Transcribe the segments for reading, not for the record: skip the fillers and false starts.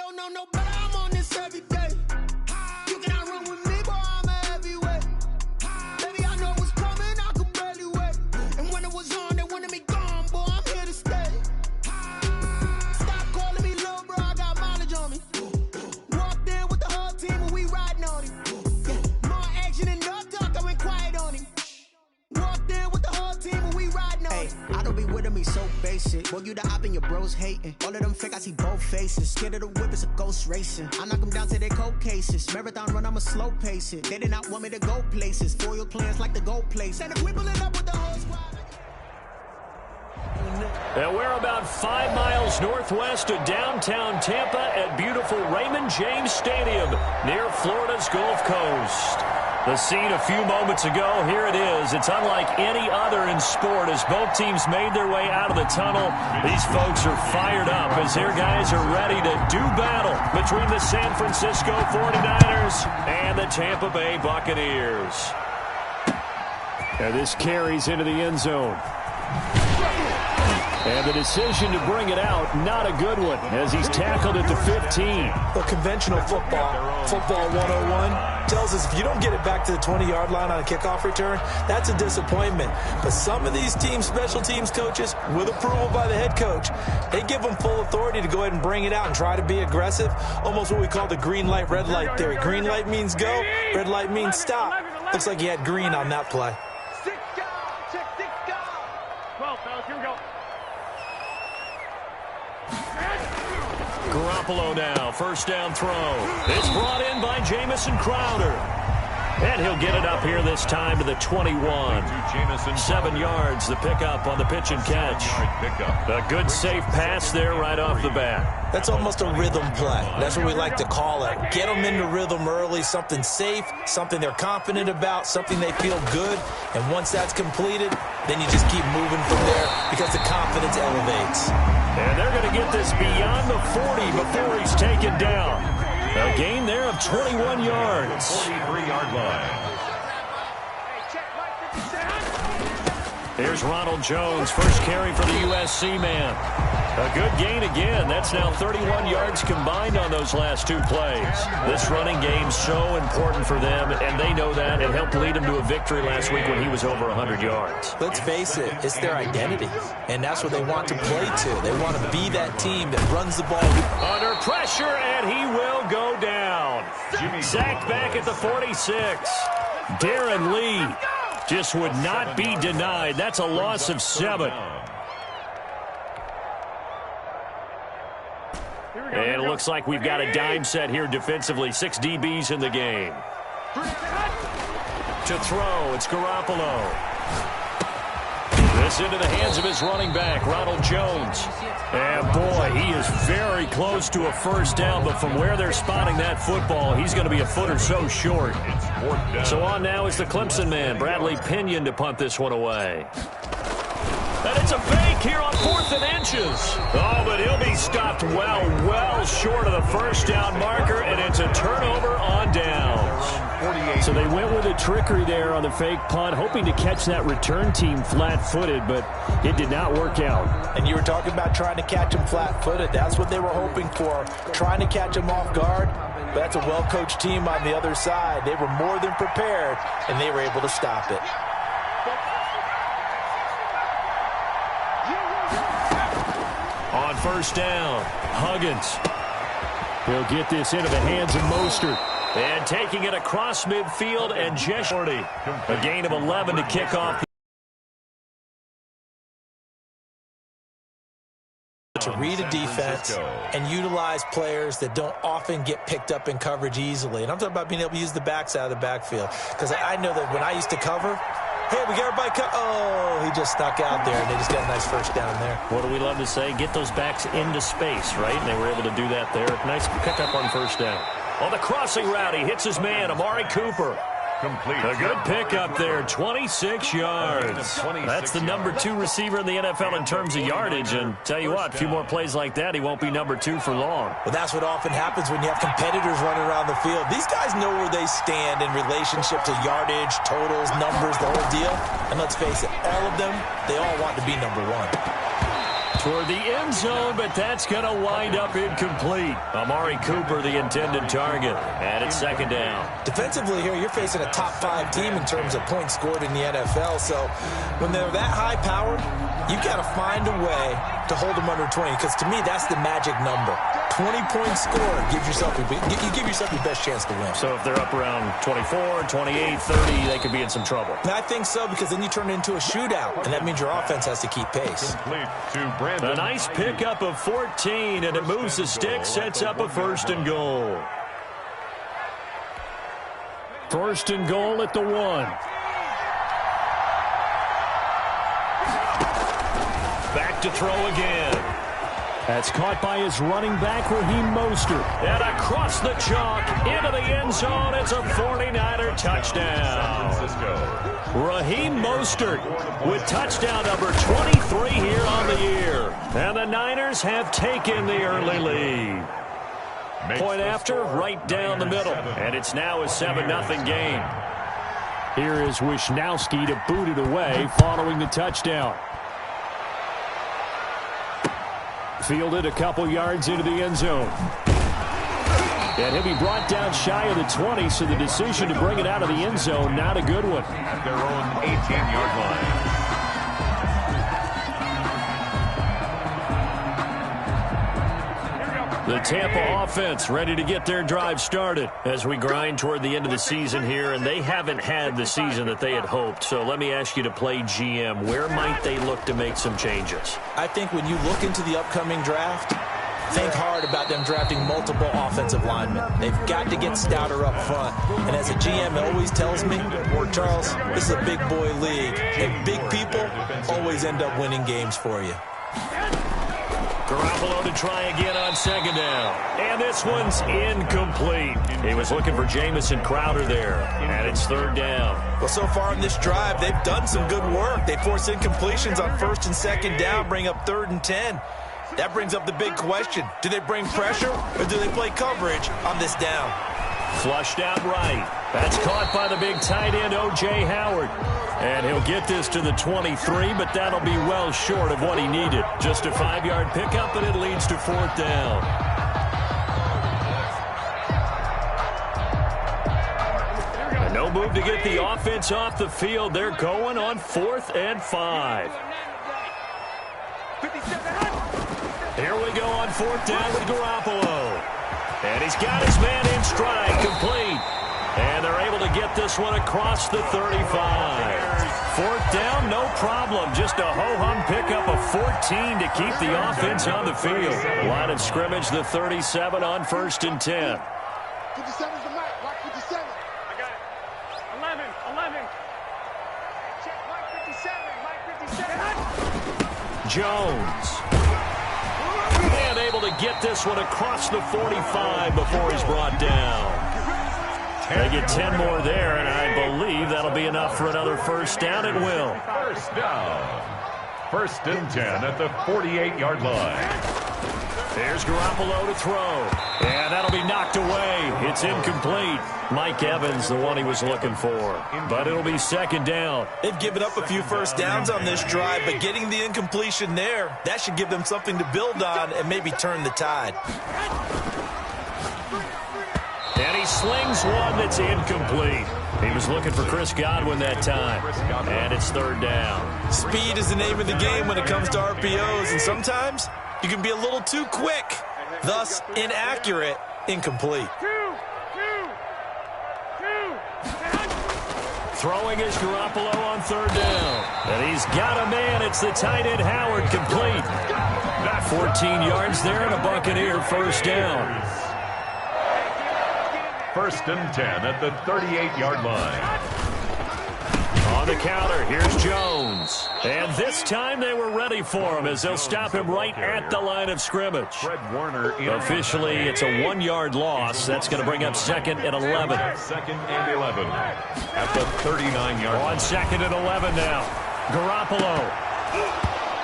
don't know no better, I'm on this every day. You cannot run with me, boy, I'm a heavyweight. Baby, I know what's coming, I could barely wait. And when it was on, they wanted me gone, boy, I'm here to stay. Stop calling me little bro, I got mileage on me. Walked in with the whole team and we riding on him. More action and no talk, I went quiet on him. Walked in with the whole team and we riding on him. I don't be with him, he's so basic. Boy, you the op and your bros hating. All of them fake, I see both faces. Scared of the whip, it's a ghost racing. I knock them down to their cold cases. Marathon run, I'ma slow pace it. They did not want me to go places. Foil plans like the gold place. And if we pulling up with the whole squad. And we're about 5 miles northwest of downtown Tampa at beautiful Raymond James Stadium near Florida's Gulf Coast. The scene a few moments ago, here it is. It's unlike any other in sport as both teams made their way out of the tunnel. These folks are fired up as their guys are ready to do battle between the San Francisco 49ers and the Tampa Bay Buccaneers. And this carries into the end zone. And the decision to bring it out, not a good one, as he's tackled at the 15. Well, conventional football 101, tells us if you don't get it back to the 20-yard line on a kickoff return, that's a disappointment. But some of these teams, special teams coaches, with approval by the head coach, they give them full authority to go ahead and bring it out and try to be aggressive, almost what we call the green light, red light theory. Green light means go, red light means stop. Looks like he had green on that play. Garoppolo now, first down throw. It's brought in by Jamison Crowder. And he'll get it up here this time to the 21. 7 yards, the pickup on the pitch and catch. A good safe pass there right off the bat. That's almost a rhythm play. That's what we like to call it. Get them into rhythm early, something safe, something they're confident about, something they feel good. And once that's completed, then you just keep moving from there because the confidence elevates. And they're going to get this beyond the 40 before he's taken down. A gain there of 21 yards. 43-yard line. Here's Ronald Jones, first carry for the USC man. A good gain again. That's now 31 yards combined on those last 2 plays. This running game's so important for them, and they know that. It helped lead them to a victory last week when he was over 100 yards. Let's face it, it's their identity, and that's what they want to play to. They want to be that team that runs the ball. Under pressure, and he will go down. Sacked back at the 46. Darren Lee just would not be denied. That's a loss of 7. And it looks like we've got a dime set here defensively. 6 DBs in the game. To throw, it's Garoppolo. This into the hands of his running back, Ronald Jones. And boy, he is very close to a first down, but from where they're spotting that football, he's going to be a foot or so short. So on now is the Clemson man, Bradley Pinion, to punt this one away. And it's a fake here on 4th and inches. Oh, but he'll be stopped well short of the first down marker, and it's a turnover on downs. So they went with a trickery there on the fake punt, hoping to catch that return team flat-footed, but it did not work out. And you were talking about trying to catch them flat-footed. That's what they were hoping for, trying to catch them off guard. But that's a well-coached team on the other side. They were more than prepared, and they were able to stop it. On first down, Huggins. He'll get this into the hands of Mostert. And taking it across midfield, and Jeshorty. A gain of 11 to kick off. To read a defense and utilize players that don't often get picked up in coverage easily. And I'm talking about being able to use the backs out of the backfield. Because I know that when I used to cover, hey, we got everybody oh, he just snuck out there, and they just got a nice first down there. What do we love to say? Get those backs into space, right? And they were able to do that there. Nice pickup on first down. On the crossing route, he hits his man, Amari Cooper. Complete. A good pickup there, 26 yards. That's the number 2 receiver in the NFL in terms of yardage. And tell you what, a few more plays like that, he won't be number 2 for long. Well, that's what often happens when you have competitors running around the field. These guys know where they stand in relationship to yardage, totals, numbers, the whole deal. And let's face it, all of them, they all want to be number 1. Toward the end zone, but that's going to wind up incomplete. Amari Cooper, the intended target, and it's second down. Defensively here, you're facing a top 5 team in terms of points scored in the NFL. So when they're that high-powered, you've got to find a way to hold them under 20, because to me, that's the magic number. 20-point score gives yourself you give yourself your best chance to win. So if they're up around 24, 28, 30, they could be in some trouble. And I think so, because then you turn it into a shootout, and that means your offense has to keep pace. A nice pickup of 14, and it moves the stick, sets up a 1st and goal. 1st and goal at the 1. Back to throw again. That's caught by his running back, Raheem Mostert. And across the chalk, into the end zone. It's a 49er touchdown. Raheem Mostert with touchdown number 23 here on the year. And the Niners have taken the early lead. Point after, right down the middle. And it's now a 7-0 game. Here is Wisnowski to boot it away following the touchdown. Fielded a couple yards into the end zone. And he'll be brought down shy of the 20, so the decision to bring it out of the end zone, not a good one. At their own 18-yard line. The Tampa offense ready to get their drive started as we grind toward the end of the season here, and they haven't had the season that they had hoped. So let me ask you to play GM. Where might they look to make some changes? I think when you look into the upcoming draft, think hard about them drafting multiple offensive linemen. They've got to get stouter up front. And as a GM always tells me, Charles, this is a big boy league, and big people always end up winning games for you. Garoppolo to try again on second down. And this one's incomplete. He was looking for Jamison Crowder there. And it's 3rd down. Well, so far in this drive, they've done some good work. They force incompletions on 1st and 2nd down, bring up 3rd and 10. That brings up the big question. Do they bring pressure or do they play coverage on this down? Flushed out right. That's caught by the big tight end, O.J. Howard. And he'll get this to the 23, but that'll be well short of what he needed. Just a 5-yard pickup, and it leads to 4th down. And no move to get the offense off the field. They're going on 4th and 5. Here we go on 4th down with Garoppolo. And he's got his man in stride, complete. And they're able to get this one across the 35. 4th down, no problem. Just a ho-hum pickup of 14 to keep the offense on the field. Line of scrimmage, the 37 on 1st and 10. 57's the mic. Mark 57. I got it. 11. Check Mike 57. Jones. And able to get this one across the 45 before he's brought down. They get 10 more there, and I believe that'll be enough for another 1st down. It will. 1st down. 1st and 10 at the 48-yard line. There's Garoppolo to throw. And that'll be knocked away. It's incomplete. Mike Evans, the one he was looking for. But it'll be 2nd down. They've given up a few 1st downs on this drive, but getting the incompletion there, that should give them something to build on and maybe turn the tide. And he slings one that's incomplete. He was looking for Chris Godwin that time. And it's 3rd down. Speed is the name of the game when it comes to RPOs, and sometimes you can be a little too quick, thus inaccurate, incomplete. Throwing is Garoppolo on 3rd down. And he's got a man. It's the tight end Howard, complete. 14 yards there and a Buccaneer 1st down. 1st and 10 at the 38-yard line. On the counter, here's Jones. And this time they were ready for him as they'll stop him right at the line of scrimmage. Fred Warner. Officially, it's a 1-yard loss. That's going to bring up 2nd and 11. 2nd and 11 at the 39-yard line. On 2nd and 11 now. Garoppolo.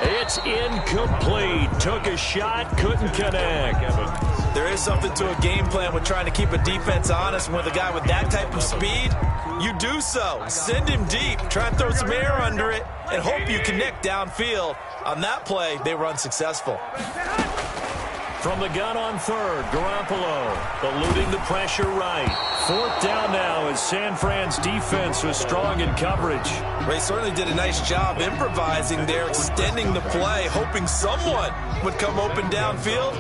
It's incomplete. Took a shot, couldn't connect. There is something to a game plan with trying to keep a defense honest. And with a guy with that type of speed, you do so. Send him deep. Try and throw some air under it and hope you connect downfield. On that play, they were unsuccessful. From the gun on third, Garoppolo eluding the pressure right. Fourth down now as San Fran's defense was strong in coverage. They certainly did a nice job improvising there, extending the play, hoping someone would come open downfield,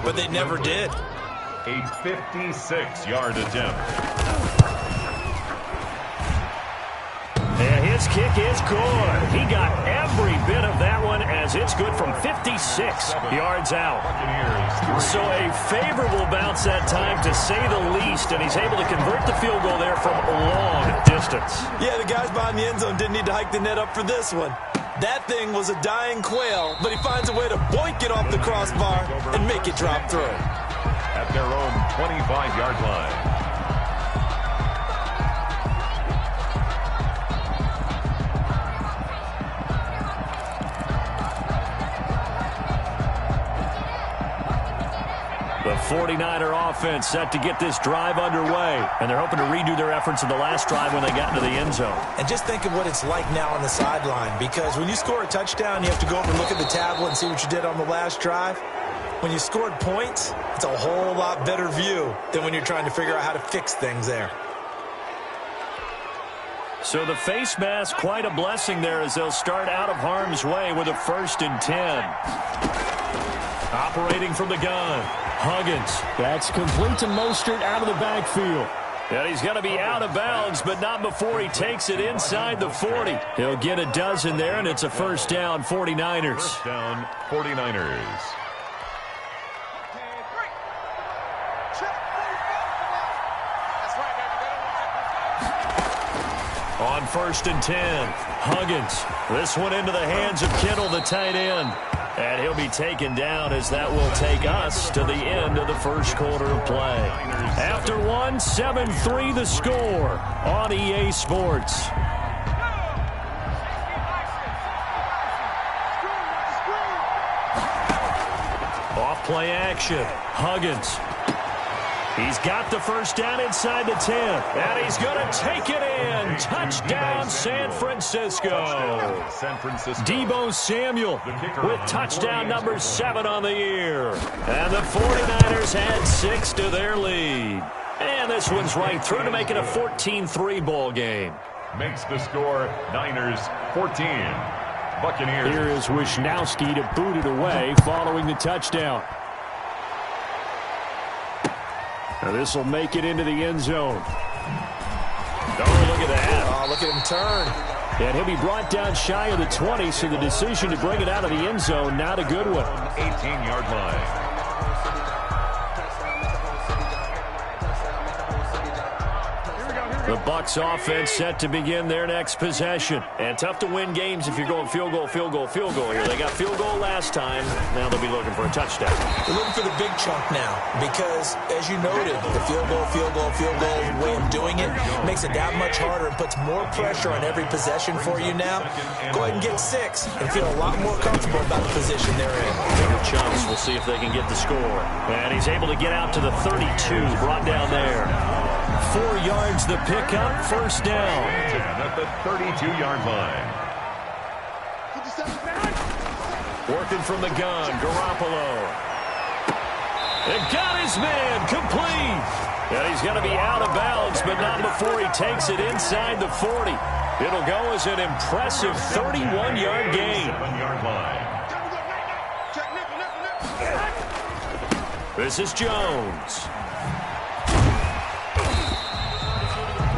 but they never did. A 56-yard attempt. And his kick is good. He got every bit of that one as it's good from 56 yards out. So a favorable bounce that time, to say the least, and he's able to convert the field goal there from a long distance. Yeah, the guys behind the end zone didn't need to hike the net up for this one. That thing was a dying quail, but he finds a way to boink it off the crossbar and make it drop through. At their own 25-yard line. The 49er offense set to get this drive underway, and they're hoping to redo their efforts in the last drive when they got into the end zone. And just think of what it's like now on the sideline, because when you score a touchdown, you have to go over and look at the tablet and see what you did on the last drive. When you scored points, it's a whole lot better view than when you're trying to figure out how to fix things there. So the face mask, quite a blessing there as they'll start out of harm's way with a 1st and 10. Operating from the gun, Huggins. That's complete to Mostert out of the backfield. And he's going to be out of bounds, but not before he takes it inside the 40. He'll get a dozen there, and it's a first down, 49ers. First down, 49ers. On 1st and 10, Huggins. This one into the hands of Kittle, the tight end. And he'll be taken down as that will take us to the end of the first quarter of play. After one, 7-3 the score on EA Sports. Off play action, Huggins. He's got the first down inside the 10, and he's going to take it in. Touchdown, San Francisco. Deebo Samuel with touchdown number 7 on the year. And the 49ers add 6 to their lead. And this one's right through to make it a 14-3 ball game. Makes the score Niners 14. Buccaneers. Here is Wisnowski to boot it away following the touchdown. Now this will make it into the end zone. Oh, look at that. Oh, look at him turn. And he'll be brought down shy of the 20, so the decision to bring it out of the end zone, not a good one. 18-yard line. The Bucs offense set to begin their next possession. And tough to win games if you're going field goal, field goal, field goal here. They got field goal last time. Now they'll be looking for a touchdown. They're looking for the big chunk now because, as you noted, the field goal way of doing it makes it that much harder and puts more pressure on every possession for you now. Go ahead and get 6 and feel a lot more comfortable about the position they're in. Bigger chunks. We'll see if they can get the score. And he's able to get out to the 32, brought down there. 4 yards the pickup, first down. At the 32-yard line. Working from the gun, Garoppolo. And got his man, complete. And he's going to be out of bounds, but not before he takes it inside the 40. It'll go as an impressive 31-yard gain. 7-yard line. This is Jones.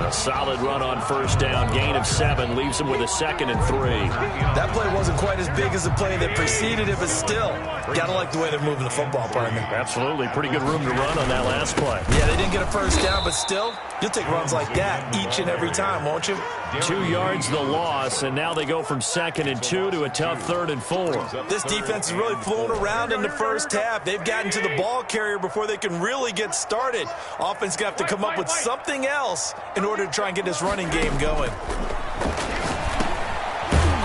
A solid run on first down, gain of 7, leaves him with a 2nd and 3. That play wasn't quite as big as the play that preceded it, but still, got to like the way they're moving the football, partner. Absolutely, pretty good room to run on that last play. Yeah, they didn't get a first down, but still, you'll take runs like that each and every time, won't you? 2 yards the loss, and now they go from 2nd and 2 to a tough 3rd and 4. This defense is really flown around in the first half. They've gotten to the ball carrier before they can really get started. Offense going to have to come up with something else in order to try and get this running game going.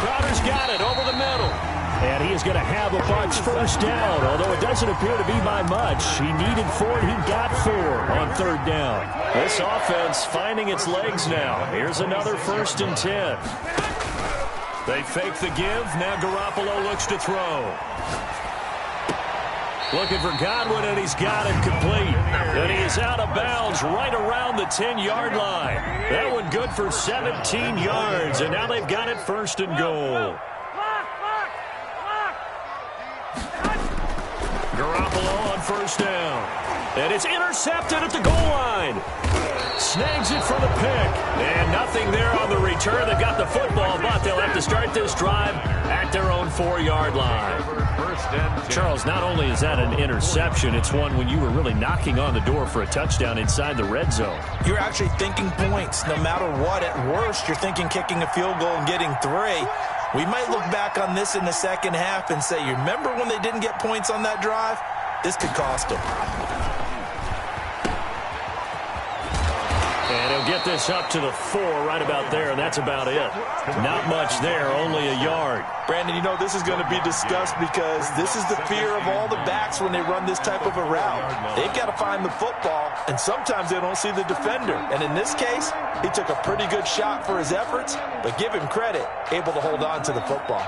Crowder's got it over the middle. And he is going to have a Bucs first down, although it doesn't appear to be by much. He needed 4, he got 4 on 3rd down. This offense finding its legs now. Here's another 1st and 10. They fake the give. Now Garoppolo looks to throw. Looking for Godwin, and he's got it complete. And he is out of bounds right around the 10-yard line. That one good for 17 yards, and now they've got it 1st and goal. Garoppolo on 1st down. And it's intercepted at the goal line. Snags it for the pick. And nothing there on the return. They got the football, but they'll have to start this drive at their own 4-yard line. Charles, not only is that an interception, it's one when you were really knocking on the door for a touchdown inside the red zone. You're actually thinking points. No matter what, at worst, you're thinking kicking a field goal and getting 3. We might look back on this in the second half and say, you remember when they didn't get points on that drive? This could cost them. And he'll get this up to the 4 right about there, and that's about it. Not much there, only a yard. Brandon, you know this is going to be discussed because this is the fear of all the backs when they run this type of a route. They've got to find the football, and sometimes they don't see the defender. And in this case, he took a pretty good shot for his efforts, but give him credit, able to hold on to the football.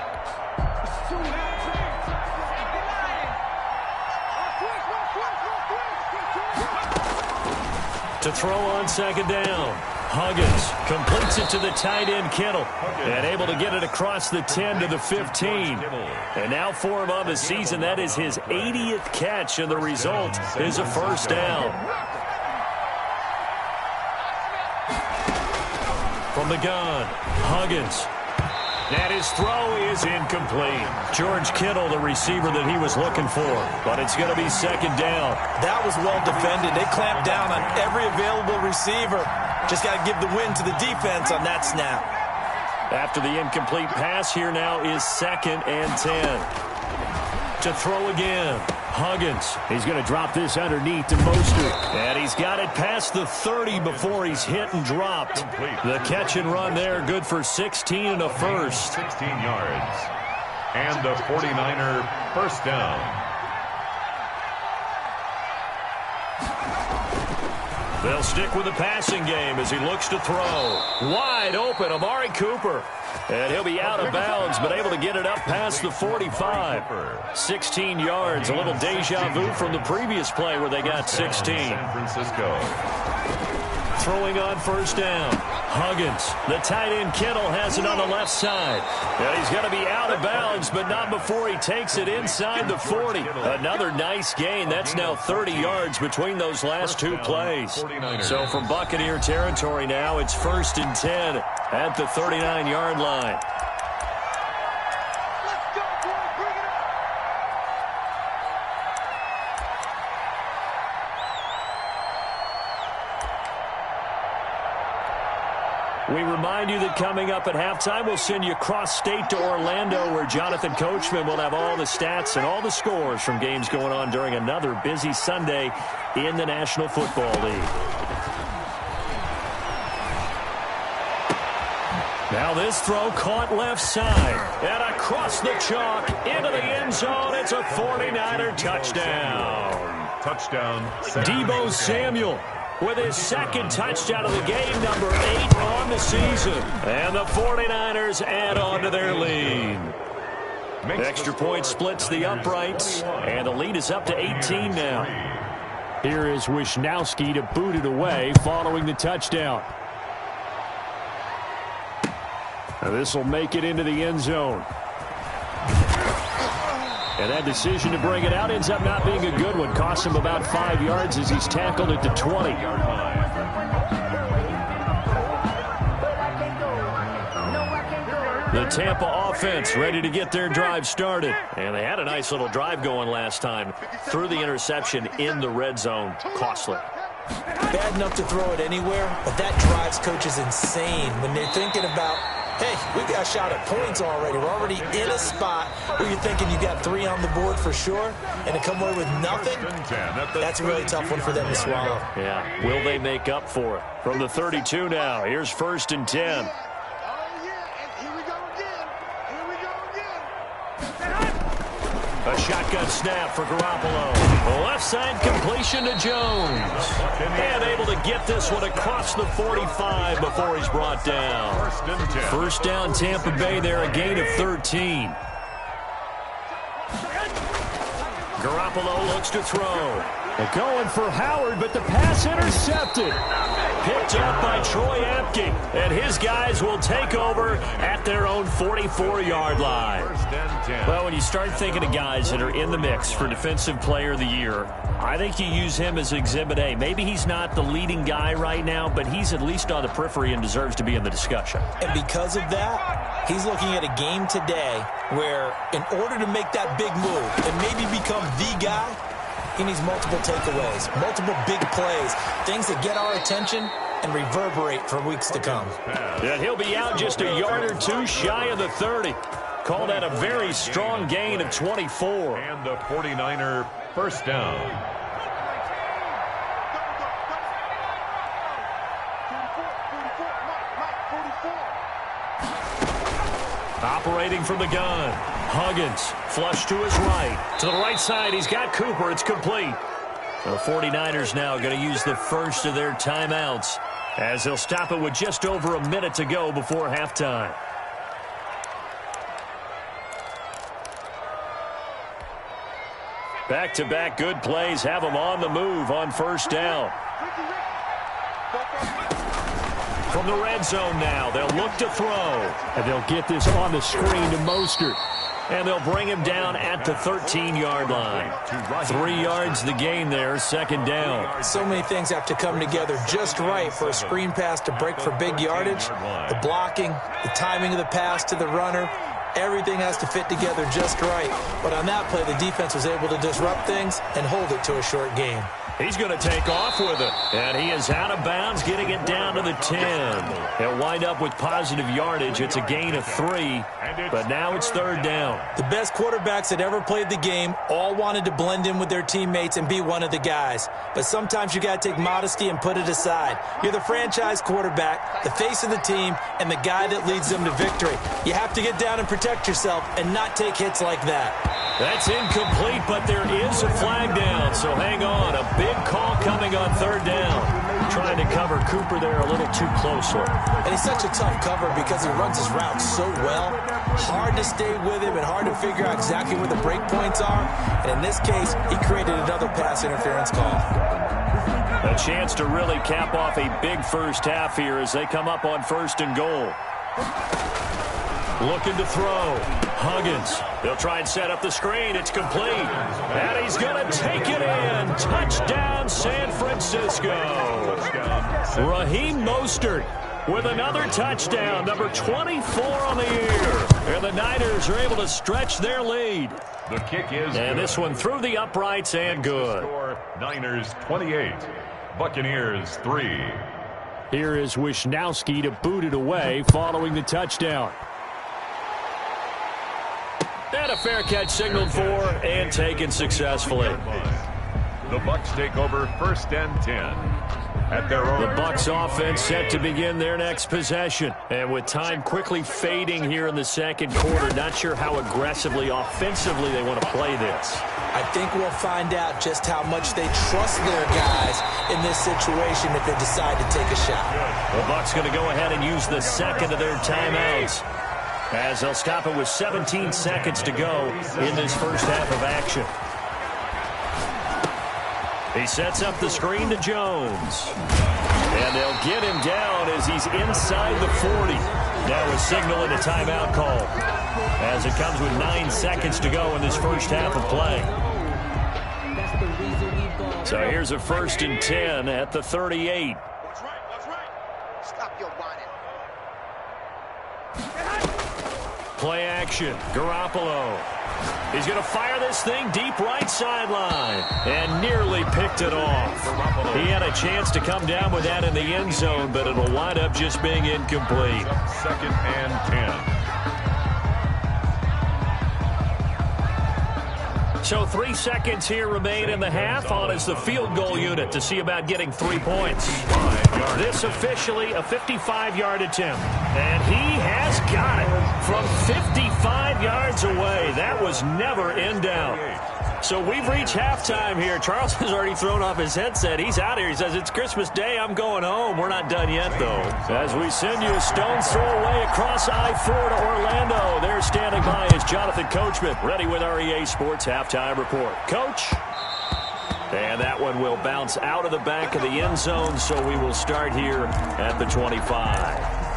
To throw on 2nd down. Huggins completes it to the tight end, Kittle, and able to get it across the 10 to the 15. And now for him on the season, that is his 80th catch, and the result is a 1st down. From the gun, Huggins. And his throw is incomplete. George Kittle, the receiver that he was looking for, but it's going to be 2nd down. That was well defended. They clamped down on every available receiver. Just got to give the win to the defense on that snap. After the incomplete pass, here now is 2nd and 10. To throw again, Huggins. He's going to drop this underneath to Mostert. And he's got it past the 30 before he's hit and dropped. The catch and run there, good for 16 and a first. 16 yards. And the 49er 1st down. They'll stick with the passing game as he looks to throw. Wide open, Amari Cooper. And he'll be out of bounds, but able to get it up past the 45. 16 yards, a little deja vu from the previous play where they got 16. San Francisco. Throwing on 1st down. Huggins, the tight end Kittle, has it on the left side. And he's going to be out of bounds, but not before he takes it inside the 40. Another nice gain. That's now 30 yards between those last 2 plays. So from Buccaneer territory now, it's 1st and 10 at the 39-yard line. We remind you that coming up at halftime, we'll send you cross-state to Orlando, where Jonathan Coachman will have all the stats and all the scores from games going on during another busy Sunday in the National Football League. Now this throw caught left side and across the chalk into the end zone. It's a 49er touchdown. Touchdown. Deebo Samuel with his 2nd touchdown of the game, number 8 on the season. And the 49ers add on to their lead. The extra point splits the uprights, and the lead is up to 18 now. Here is Wisnowski to boot it away following the touchdown. And this will make it into the end zone. And that decision to bring it out ends up not being a good one. Costs him about 5 yards as he's tackled at the 20. The Tampa offense ready to get their drive started. And they had a nice little drive going last time. Threw the interception in the red zone. Costly. Bad enough to throw it anywhere, but that drives coaches insane when they're thinking about, hey, we got a shot at points already. We're already in a spot where you're thinking you got 3 on the board for sure, and to come away with nothing, that's a really tough one for them to swallow. Yeah, will they make up for it? From the 32 now, here's 1st and 10. Oh, yeah, and here we go again. Here we go again. Shotgun snap for Garoppolo. Left side completion to Jones. And able to get this one across the 45 before he's brought down. First down, Tampa Bay there, a gain of 13. Garoppolo looks to throw. They're going for Howard, but the pass intercepted. Picked up by Troy Apke, and his guys will take over at their own 44-yard line. Well, when you start thinking of guys that are in the mix for Defensive Player of the Year, I think you use him as Exhibit A. Maybe he's not the leading guy right now, but he's at least on the periphery and deserves to be in the discussion. And because of that, he's looking at a game today where in order to make that big move and maybe become the guy, he needs multiple takeaways, multiple big plays, things that get our attention and reverberate for weeks to come. And he'll be out just a yard or two shy of the 30. Call that a very strong gain of 24. And the 49er first down. Operating from the gun. Huggins, flush to his right. To the right side, he's got Cooper. It's complete. The 49ers now going to use the first of their timeouts as they'll stop it with just over a minute to go before halftime. Back-to-back good plays have them on the move on first down. From the red zone now, they'll look to throw. And they'll get this on the screen to Mostert. And they'll bring him down at the 13-yard line. 3 yards the gain there, second down. So many things have to come together just right for a screen pass to break for big yardage. The blocking, the timing of the pass to the runner, everything has to fit together just right. But on that play, the defense was able to disrupt things and hold it to a short gain. He's going to take off with it. And he is out of bounds, getting it down to the 10. He'll wind up with positive yardage. It's a gain of 3, but now it's third down. The best quarterbacks that ever played the game all wanted to blend in with their teammates and be one of the guys. But sometimes you got to take modesty and put it aside. You're the franchise quarterback, the face of the team, and the guy that leads them to victory. You have to get down and protect yourself and not take hits like that. That's incomplete, but there is a flag down, so hang on. A big call coming on third down. Trying to cover Cooper there a little too closely. And he's such a tough cover because he runs his route so well. Hard to stay with him and hard to figure out exactly where the break points are. And in this case, he created another pass interference call. A chance to really cap off a big first half here as they come up on first and goal. Looking to throw. Huggins. They'll try and set up the screen. It's complete. And he's going to take it in. Touchdown, San Francisco. Raheem Mostert with another touchdown, number 24 on the year. And the Niners are able to stretch their lead. The kick is and this one through the uprights and good. Niners 28, Buccaneers 3. Here is Wisnowski to boot it away following the touchdown. And a fair catch signaled for and taken successfully. The Bucs take over first and 10 at their own. The Bucs offense set to begin their next possession. And with time quickly fading here in the second quarter, not sure how aggressively, offensively they want to play this. I think we'll find out just how much they trust their guys in this situation if they decide to take a shot. The Bucs going to go ahead and use the second of their timeouts, as they'll stop it with 17 seconds to go in this first half of action. He sets up the screen to Jones. And they'll get him down as he's inside the 40. Now a signal and a timeout call, as it comes with 9 seconds to go in this first half of play. So here's a first and 10 at the 38. Stop your whining. Play action. Garoppolo. He's going to fire this thing deep right sideline. And nearly picked it off. He had a chance to come down with that in the end zone, but it'll wind up just being incomplete. Second and 10. So 3 seconds here remain in the half. On is the field goal unit to see about getting 3 points. This officially a 55-yard attempt. And he has got it from 55 yards away. That was never in doubt. So we've reached halftime here. Charles has already thrown off his headset. He's out here. He says, it's Christmas Day. I'm going home. We're not done yet, though. As we send you a stone's throw away across I-4 to Orlando. There standing by is Jonathan Coachman, ready with our EA Sports Halftime Report. Coach. And that one will bounce out of the back of the end zone, so we will start here at the 25.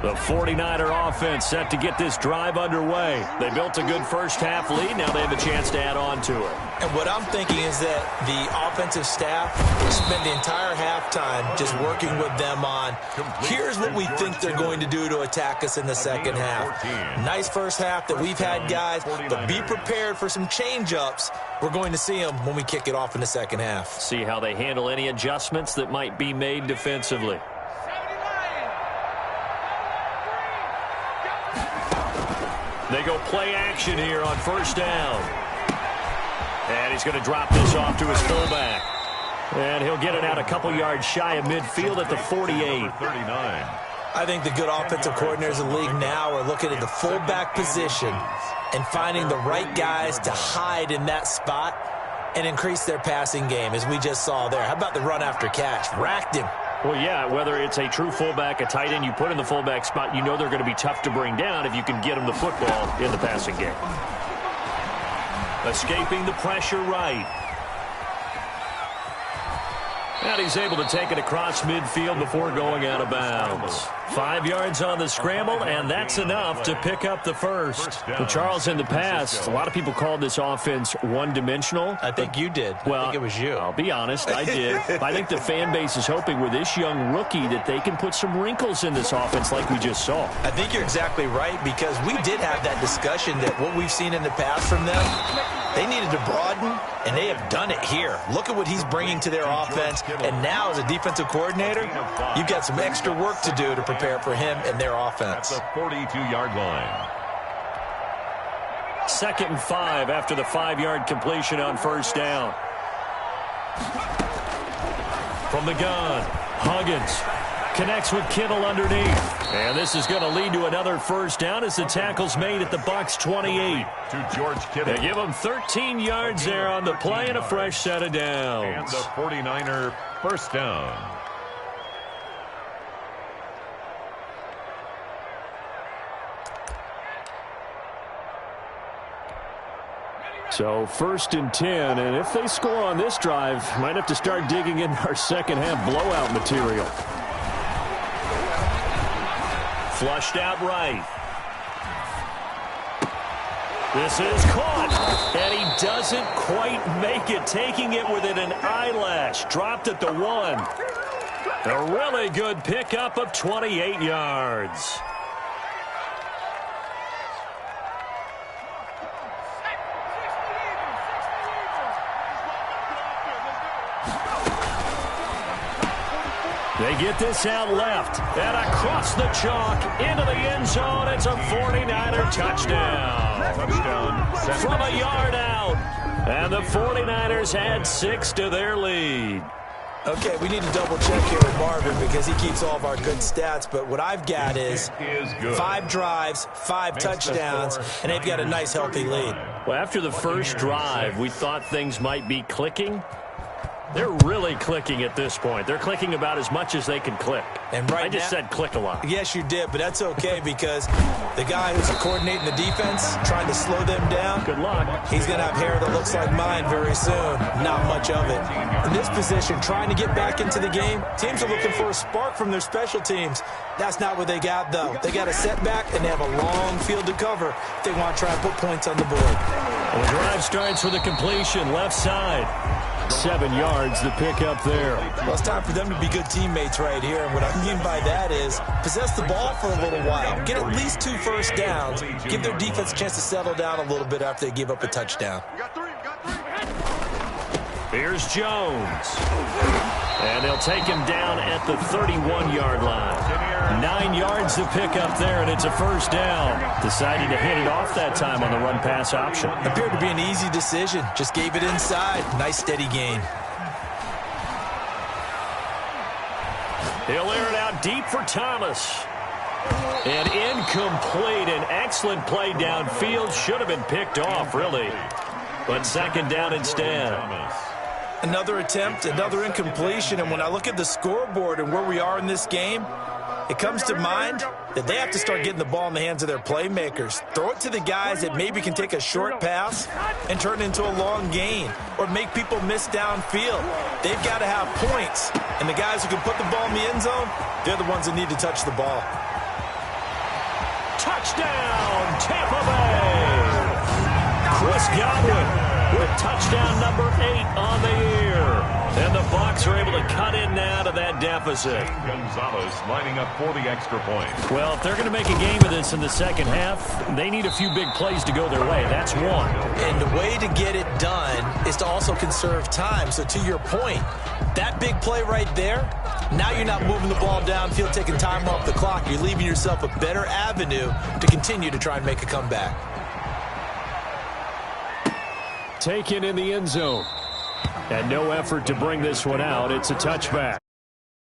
The 49er offense set to get this drive underway. They built a good first-half lead. Now they have a chance to add on to it. And what I'm thinking is that the offensive staff will spend the entire halftime just working with them on, here's what we think they're going to do to attack us in the second half. Nice first half that we've had, guys, but be prepared for some change-ups. We're going to see them when we kick it off in the second half. See how they handle any adjustments that might be made defensively. They go play action here on first down. And he's going to drop this off to his fullback. And he'll get it out a couple yards shy of midfield at the 48. I think the good offensive coordinators in the league now are looking at the fullback position and finding the right guys to hide in that spot and increase their passing game, as we just saw there. How about the run after catch? Racked him. Well, yeah, whether it's a true fullback, a tight end you put in the fullback spot, you know they're going to be tough to bring down if you can get them the football in the passing game. Escaping the pressure right. And he's able to take it across midfield before going out of bounds. 5 yards on the scramble, and that's enough to pick up the first. Well, Charles, in the past, a lot of people called this offense one-dimensional. I think you did. Well, I think it was you. I'll be honest, I did. I think the fan base is hoping with this young rookie that they can put some wrinkles in this offense like we just saw. I think you're exactly right, because we did have that discussion that what we've seen in the past from them, they needed to broaden, and they have done it here. Look at what he's bringing to their offense, and now as a defensive coordinator, you've got some extra work to do to prepare for him and their offense. At the 42-yard line. 2nd and 5 after the 5-yard completion on first down. From the gun, Huggins connects with Kittle underneath. And this is going to lead to another first down as the tackle's made at the Bucs 28. To George Kittle. They give him 13 yards there on the play and a fresh set of downs. And the 49er first down. So 1st and 10, and if they score on this drive, might have to start digging in our second half blowout material. Flushed out right. This is caught, and he doesn't quite make it, taking it within an eyelash. Dropped at the 1. A really good pickup of 28 yards. They get this out left and across the chalk into the end zone. It's a 49er touchdown. From a yard out. And the 49ers add 6 to their lead. Okay, we need to double check here with Marvin because he keeps all of our good stats. But what I've got is 5 drives, 5 touchdowns, and they've got a nice, healthy lead. Well, after the first drive, we thought things might be clicking. They're really clicking at this point. They're clicking about as much as they can click. And right I just said click a lot. Yes, you did, but that's okay because the guy who's coordinating the defense, trying to slow them down, good luck. He's going to have hair that looks like mine very soon. Not much of it. In this position, trying to get back into the game, teams are looking for a spark from their special teams. That's not what they got, though. They got a setback, and they have a long field to cover if they want to try and put points on the board. Well, the drive starts with a completion, left side. 7 yards to pick up there. Well, it's time for them to be good teammates right here. And what I mean by that is possess the ball for a little while. Get at least 2 first downs. Give their defense a chance to settle down a little bit after they give up a touchdown. Here's Jones. And they'll take him down at the 31-yard line. 9 yards to pick up there, and it's a first down. Deciding to hit it off that time on the run-pass option. Appeared to be an easy decision. Just gave it inside. Nice steady gain. He'll air it out deep for Thomas. And incomplete. An excellent play downfield. Should have been picked off, really. But second down instead. Another attempt, another incompletion. And when I look at the scoreboard and where we are in this game, it comes to mind that they have to start getting the ball in the hands of their playmakers. Throw it to the guys that maybe can take a short pass and turn it into a long gain or make people miss downfield. They've got to have points. And the guys who can put the ball in the end zone, they're the ones that need to touch the ball. Touchdown, Tampa Bay! Chris Godwin with touchdown number 8 on the year. And the Bucs are able to cut in now to that deficit. Gonzalez lining up for the extra point. Well, if they're going to make a game of this in the second half, they need a few big plays to go their way. That's one. And the way to get it done is to also conserve time. So to your point, that big play right there, now you're not moving the ball downfield, taking time off the clock. You're leaving yourself a better avenue to continue to try and make a comeback. Taken in the end zone. And no effort to bring this one out. It's a touchback.